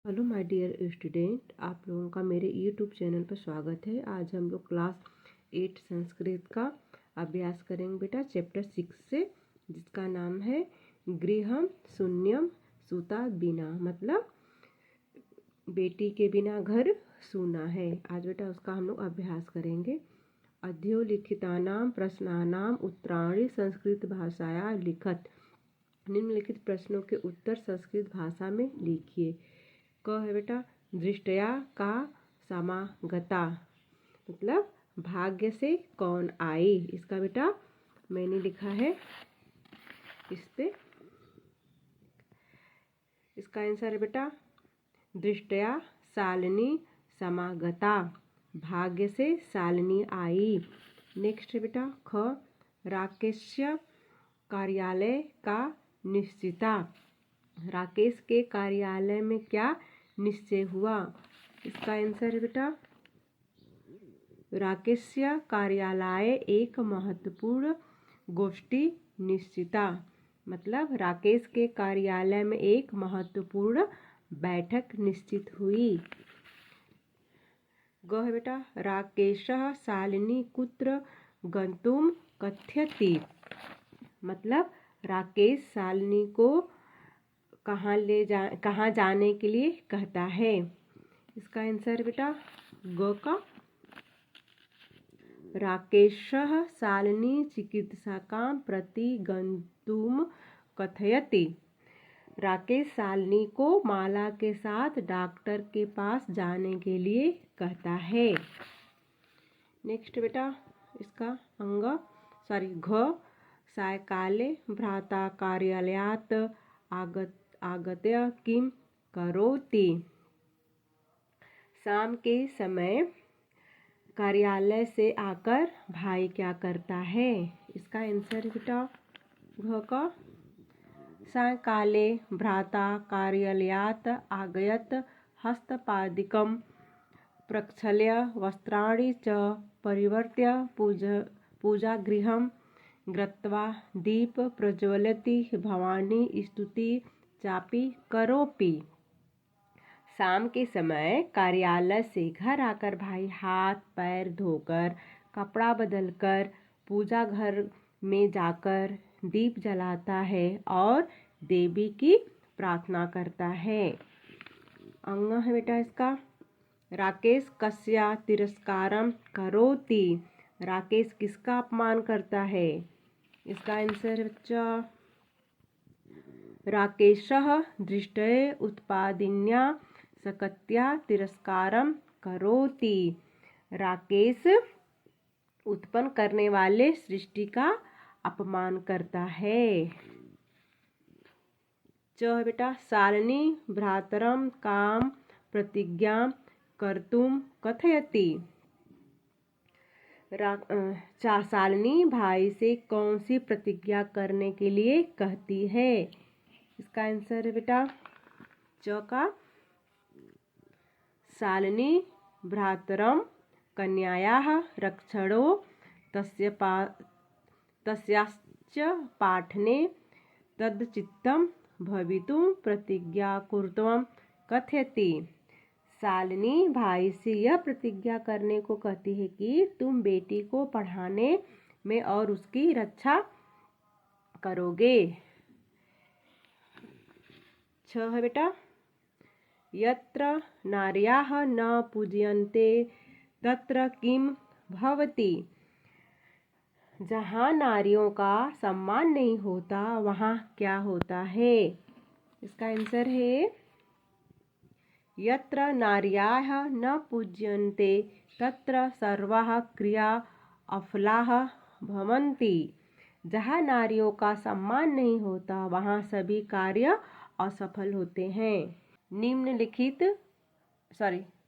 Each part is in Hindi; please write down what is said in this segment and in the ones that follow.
हेलो माय डियर स्टूडेंट, आप लोगों का मेरे यूट्यूब चैनल पर स्वागत है। आज हम लोग क्लास 8 संस्कृत का अभ्यास करेंगे बेटा, चैप्टर 6 से, जिसका नाम है गृहम शून्यम सूता बिना, मतलब बेटी के बिना घर सूना है। आज बेटा उसका हम लोग अभ्यास करेंगे। अध्योलिखितानां प्रश्नानाम उत्तराणि संस्कृत भाषाया लिखत। निम्नलिखित प्रश्नों के उत्तर संस्कृत भाषा में लिखिए। क है बेटा दृष्टया का समागता, मतलब भाग्य से कौन आई। इसका बेटा मैंने लिखा है इस पे। इसका आंसर है बेटा दृष्टया शालिनी समागता, भाग्य से शालिनी आई। नेक्स्ट है बेटा ख राकेश कार्यालय का निश्चिता, राकेश के कार्यालय में क्या निश्चय हुआ। इसका आंसर है बेटा राकेश कार्यालय एक महत्वपूर्ण गोष्ठी निश्चिता, मतलब राकेश के कार्यालय में एक महत्वपूर्ण बैठक निश्चित हुई। ग है बेटा राकेश शालिनी कुत्र गंतुम कथयति, मतलब राकेश शालिनी को कहाँ जाने के लिए कहता है। इसका आंसर बेटा ग का राकेश शालिनी चिकित्सकां प्रति गंतुम कथयति, राकेश शालिनी को माला के साथ डॉक्टर के पास जाने के लिए कहता है। नेक्स्ट बेटा इसका घ सायकाले भ्राता कार्यालयात आगत्य किम करोति, शाम के समय कार्यालय से आकर भाई क्या करता है। इसका आंसर बेटा घ का सायकाले भ्राता कार्यालयात आगयत हस्तपादिकं प्रक्षाल्य वस्त्राणि च परिवर्त्य पूजागृहं गत्वा दीप प्रज्वलति भवानी स्तुति चापि करोपि, शाम के समय कार्यालय से घर आकर भाई हाथ पैर धोकर कपड़ा बदलकर पूजा घर में जाकर दीप जलाता है और देवी की प्रार्थना करता है। अंग है बेटा इसका राकेश कस्या तिरस्कारम करोति, राकेश किसका अपमान करता है। इसका आंसर बच्चा राकेशः दृष्टये उत्पादिन्या सकत्या तिरस्कारम करोति, राकेश उत्पन्न करने वाले सृष्टि का अपमान करता है। च बेटा शालिनी भ्रातरम काम प्रतिज्ञा कर्तुम कथयति, शालिनी भाई से कौन सी प्रतिज्ञा करने के लिए कहती है। इसका आंसर है बेटा च का शालिनी भ्रातरम कन्यायाः रक्षणो तस्याश्च पाठने तद्चित्तं भवितुं प्रतिज्ञा कुर्तुं कथयति, शालिनी भाई से यह प्रतिज्ञा करने को कहती है कि तुम बेटी को पढ़ाने में और उसकी रक्षा करोगे। छ है बेटा यत्र नार्याः न पूज्यन्ते तत्र किम भवति, जहाँ नारियों का सम्मान नहीं होता वहाँ क्या होता है। इसका आंसर है यत्र नार्याः न पूज्यन्ते तत्र सर्वाः क्रिया अफलाः भवन्ति, जहाँ नारियों का सम्मान नहीं होता वहाँ सभी कार्य असफल होते हैं।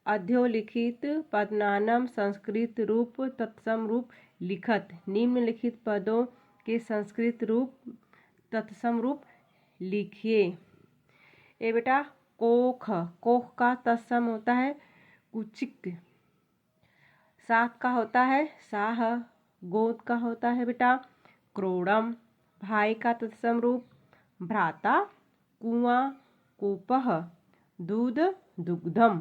अध्योलिखित पदनाम संस्कृत रूप तत्सम रूप लिखत, निम्नलिखित पदों के संस्कृत रूप तत्सम रूप लिखिए। ये बेटा कोख, कोख का तत्सम होता है कुचिक, साख का होता है साह, गोद का होता है बेटा क्रोड़म, भाई का तत्सम रूप भ्राता कुआं कूपह, दूध दुग्धम।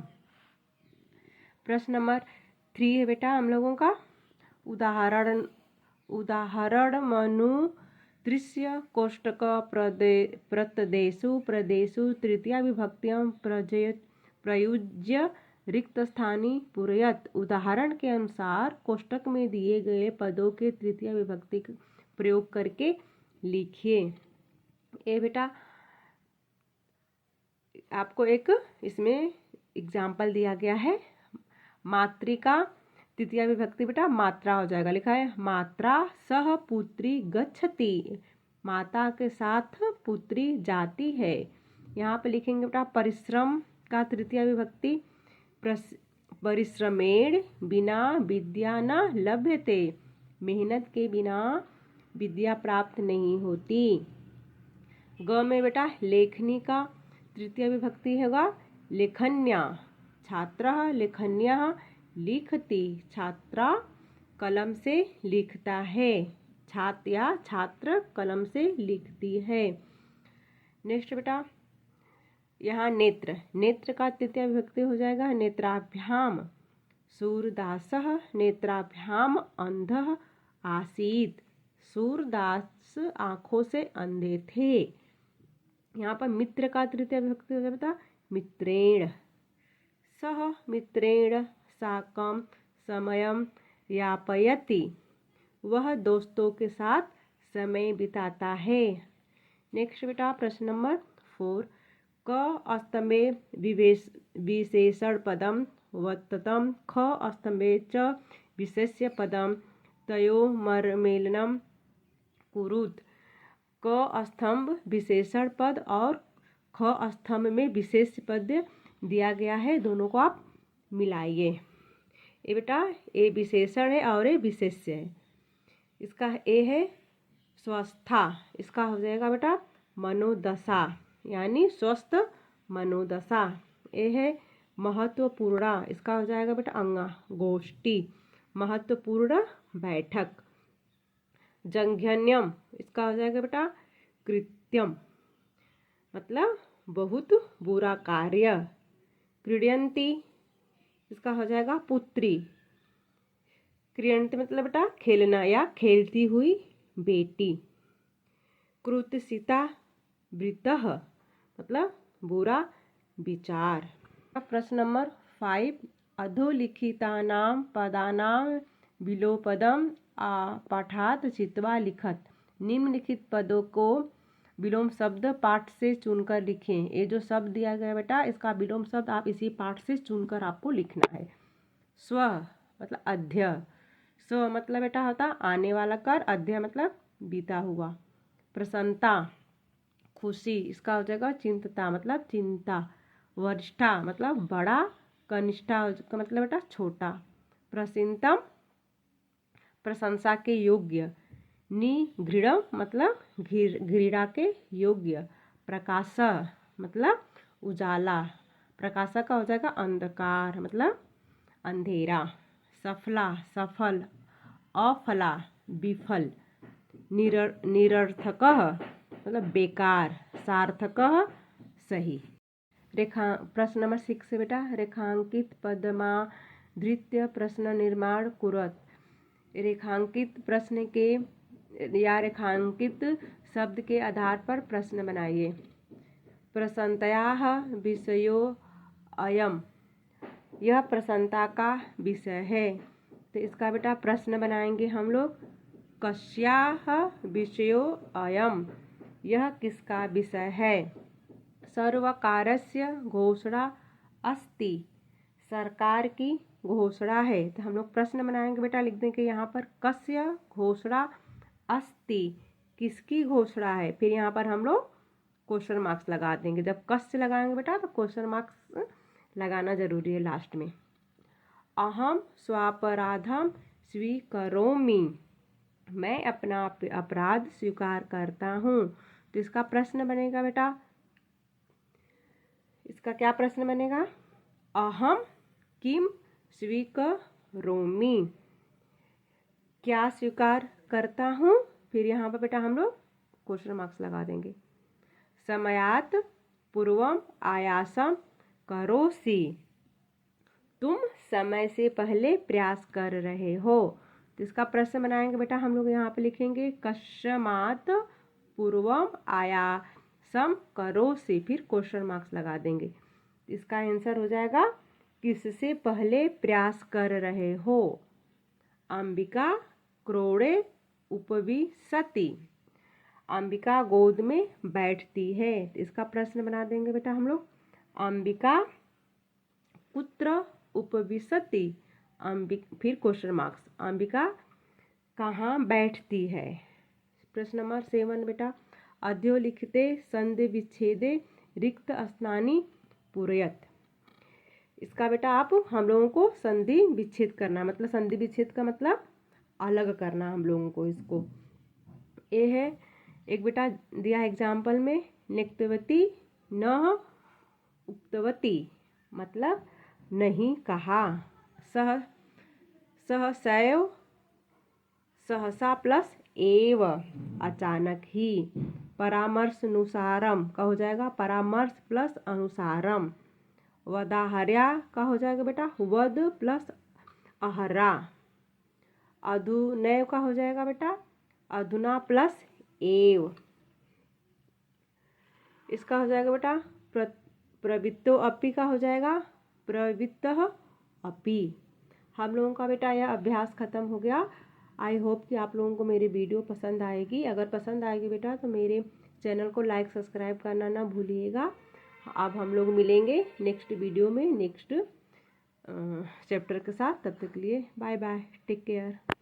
प्रश्न नंबर 3 है बेटा हम लोगों का उदाहरण मनु दृश्य कोष्टक प्रदेशु तृतीया विभक्तियां प्रयुज्य रिक्त स्थानी पूरयत। उदाहरण के अनुसार कोष्टक में दिए गए पदों के तृतीया विभक्ति प्रयोग करके लिखिए। ये बेटा आपको एक इसमें एग्जाम्पल दिया गया है। मातृका तृतीया विभक्ति बेटा मात्रा हो जाएगा, लिखा है मात्रा सह पुत्री गच्छति, माता के साथ पुत्री जाती है। यहाँ पे लिखेंगे बेटा परिश्रम का तृतीया विभक्ति परिश्रमेण बिना विद्या न लभ्यते, मेहनत के बिना विद्या प्राप्त नहीं होती। ग में बेटा लेखनी का तृतीय विभक्ति होगा लेखन्या, छात्रः लेखन्यः लिखति, छात्रा कलम से लिखता है, छात्र या छात्र कलम से लिखती है। नेक्स्ट बेटा यहाँ नेत्र का तृतीय विभक्ति हो जाएगा नेत्राभ्याम, सूरदासः नेत्राभ्याम अंधः आसीत, सूरदास आंखों से अंधे थे। यहाँ पर मित्र का तृतीय विभक्ति हो जाता मित्रेण, सह मित्रेण साकं समयं यापयति, वह दोस्तों के साथ समय बिताता है। नेक्स्ट बेटा प्रश्न नंबर 4 क स्तंभे विशेषण पदम वत्तम, ख स्तंभे च विशेष्य पदम तयोर्मेलनं कुरुत। क स्तंभ विशेषण पद और ख स्तंभ में विशेष पद दिया गया है, दोनों को आप मिलाइए। ये बेटा ए विशेषण है और ए विशेष्य है। इसका ए है स्वस्था, इसका हो जाएगा बेटा मनोदशा यानी स्वस्थ मनोदशा। ए है महत्वपूर्ण, इसका हो जाएगा बेटा अंगा गोष्ठी, महत्वपूर्ण बैठक। जंघन्यम, इसका हो जाएगा बेटा कृत्यम, मतलब बहुत बुरा कार्य। क्रीडयंती, इसका हो जाएगा पुत्री। क्रीडयंती मतलब बेटा खेलना या खेलती हुई बेटी। कृतसिता वृतः, मतलब बुरा विचार। प्रश्न नंबर 5 अधोलिखितानां पदानां विलोपदम पाठात् चित्वा लिखत। निम्नलिखित पदों को विलोम शब्द पाठ से चुनकर लिखें। ये जो शब्द दिया गया बेटा इसका विलोम शब्द आप इसी पाठ से चुनकर आपको लिखना है। स्व मतलब अध्य, स्व मतलब बेटा होता आने वाला कर, अध्य मतलब बीता हुआ। प्रसन्नता खुशी, इसका हो जाएगा चिंतता मतलब चिंता। वरिष्ठा मतलब बड़ा, कनिष्ठा का मतलब बेटा छोटा। प्रसिन्नतम प्रशंसा के योग्य। निगृढ़ मतलब घृणा के योग्य। प्रकाश मतलब उजाला, प्रकाश का हो जाएगा अंधकार मतलब अंधेरा। सफला सफल, अफला विफल। निरर्थक मतलब बेकार, सार्थक सही। प्रश्न नंबर 6 से बेटा रेखांकित पदमाधृत्य प्रश्न निर्माण कुरत। रेखांकित प्रश्न के या रेखांकित शब्द के आधार पर प्रश्न बनाइए। प्रसन्नतायाः विषयो अयम, यह प्रसन्नता का विषय है। तो इसका बेटा प्रश्न बनाएंगे हम लोग। कस्याः विषयो अयम, यह किसका विषय है। सर्वकारस्य घोषणा अस्ति, सरकार की घोषणा है। तो हम लोग प्रश्न बनाएंगे बेटा, लिख देंगे यहाँ पर कस्य घोषणा अस्ति, किसकी घोषणा है। फिर यहाँ पर हम लोग क्वेश्चन मार्क्स लगा देंगे। जब कस्य लगाएंगे बेटा तो क्वेश्चन मार्क्स लगाना जरूरी है लास्ट में। अहम स्वापराधम स्वीकरोमि, मैं अपना अपराध स्वीकार करता हूँ। तो इसका प्रश्न बनेगा बेटा, इसका क्या प्रश्न बनेगा। अहम किम स्वीकरोमि, क्या स्वीकार करता हूँ। फिर यहाँ पर बेटा हम लोग क्वेश्चन मार्क्स लगा देंगे। समयात् पूर्वम आयासम करोसि। तुम समय से पहले प्रयास कर रहे हो। तो इसका प्रश्न बनाएंगे बेटा हम लोग। यहाँ पे लिखेंगे कस्मात् पूर्वम आयासम करोसि, फिर क्वेश्चन मार्क्स लगा देंगे। इसका आंसर हो जाएगा किससे पहले प्रयास कर रहे हो। अंबिका क्रोड़े उपविशति। अंबिका गोद में बैठती है। इसका प्रश्न बना देंगे बेटा हम लोग। अंबिका कुत्र उपविशति। फिर क्वेश्चन मार्क्स। अंबिका कहाँ बैठती है। प्रश्न नंबर 7 बेटा। अध्योलिखिते संधि विच्छेदे रिक्त स्थानी पूरयत। इसका बेटा आप हम लोगों को संधि विच्छेद करना, मतलब संधि विच्छेद का मतलब अलग करना हम लोगों को। इसको ये है एक बेटा दिया है एग्जाम्पल में, निक्तवती न उक्तवती, मतलब नहीं कहा। सहसैव सहसा प्लस एव, अचानक ही। परामर्शानुसारम का हो जाएगा परामर्श प्लस अनुसारम। वदाहर्या का हो जाएगा बेटा वद प्लस अहरा। अधुनैव का हो जाएगा बेटा अधुना प्लस एव। इसका हो जाएगा बेटा प्रवृत्तो अपि का हो जाएगा प्रवृत्तः अपि। हम लोगों का बेटा यह अभ्यास खत्म हो गया। आई होप कि आप लोगों को मेरी वीडियो पसंद आएगी। अगर पसंद आएगी बेटा तो मेरे चैनल को लाइक सब्सक्राइब करना ना भूलिएगा। अब हम लोग मिलेंगे नेक्स्ट वीडियो में नेक्स्ट चैप्टर के साथ। तब तक के लिए बाय बाय, टेक केयर।